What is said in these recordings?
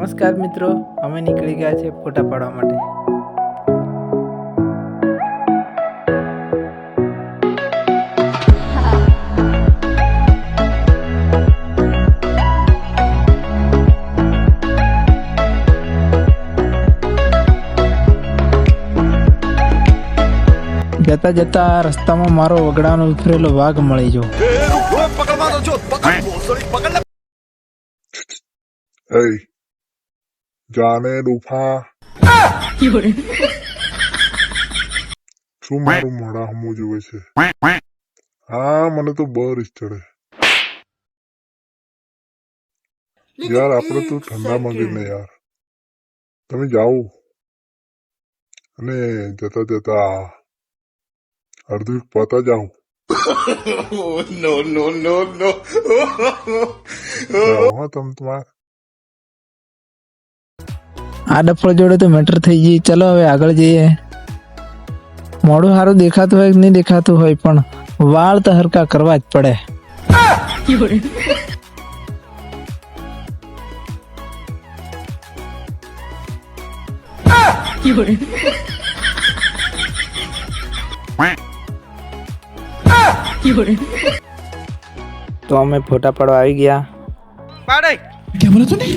નમસ્કાર મિત્રો, અમે નીકળી ગયા છે ફોટા પાડવા માટે. જતા જતા રસ્તામાં મારો વગડાનો ઉતરેલો વાઘ મળી ગયો. જાને ડૂફા શું મારું મોઢા હમું જોવે છે? હા, મને તો બરીસ ચડે યાર. આપણે તો ઠંડા માંગે ને યાર. તમે જાઓ અને જતા જતા અડધું પતા જાઓ. હા, તમે તમારે આ ડફળ જોડે તો મેટર થઈ ગઈ. ચલો હવે આગળ જઈએ. મોઢું સારું દેખાતું હોય કે નહીં દેખાતું હોય, પણ વાળ તો હરકા કરવા જ પડે. તો અમે ફોટા પાડવા આવી ગયા. क्या बोला तूने?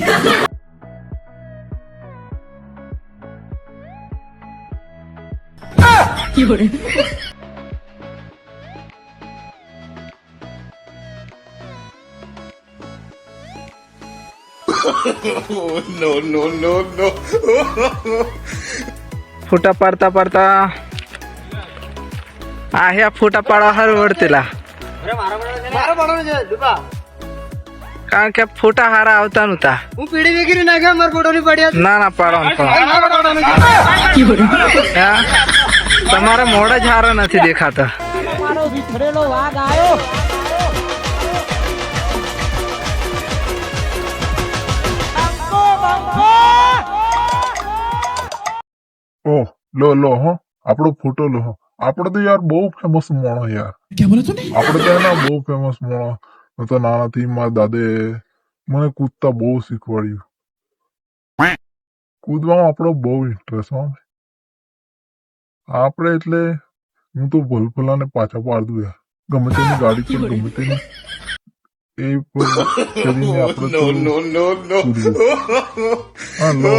No. ફોટા પાડતા પાડતા આ ફોટા પાડવા હારું વળતેલા, કારણ કે ફોટા હારા આવતા નતા. હું પીડી વેગીરી નાખ્યા, મારા ફોટો ની પડ્યા. ના પાડવાનું તમારા મોઢા જ હારા નથી દેખાતા. ઓહ, લો હો આપણો ફોટો લો. આપણે તો યાર બહુ ફેમસ મોણો યાર. क्या बोला तूने? આપણે તો એના બહુ ફેમસ મોણો. હું તો નાનાથી મારા દાદે મને કૂદતા બહુ શીખવાડ્યું. કૂદવામાં આપણો બહુ ઇન્ટરેસ્ટ હો. આપણે એટલે હું તો ભલભલાને પાછા પાડ દઉં યાર. ગમે તેની ગાડી પર ગમે તેની એ કરીને આપણે તો કૂદવું. હા, લો.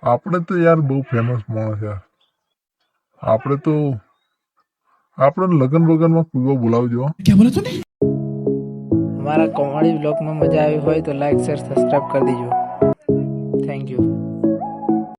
આપણે તો યાર બહુ ફેમસ માણસ યાર. આપણે લગન વગનમાં કૂદવા બોલાવજો. क्या बोला तूने? અમારા કોમેડી બ્લોગમાં મજા આવી હોય તો લાઈક શેર સબસ્ક્રાઈબ કરી દેજો.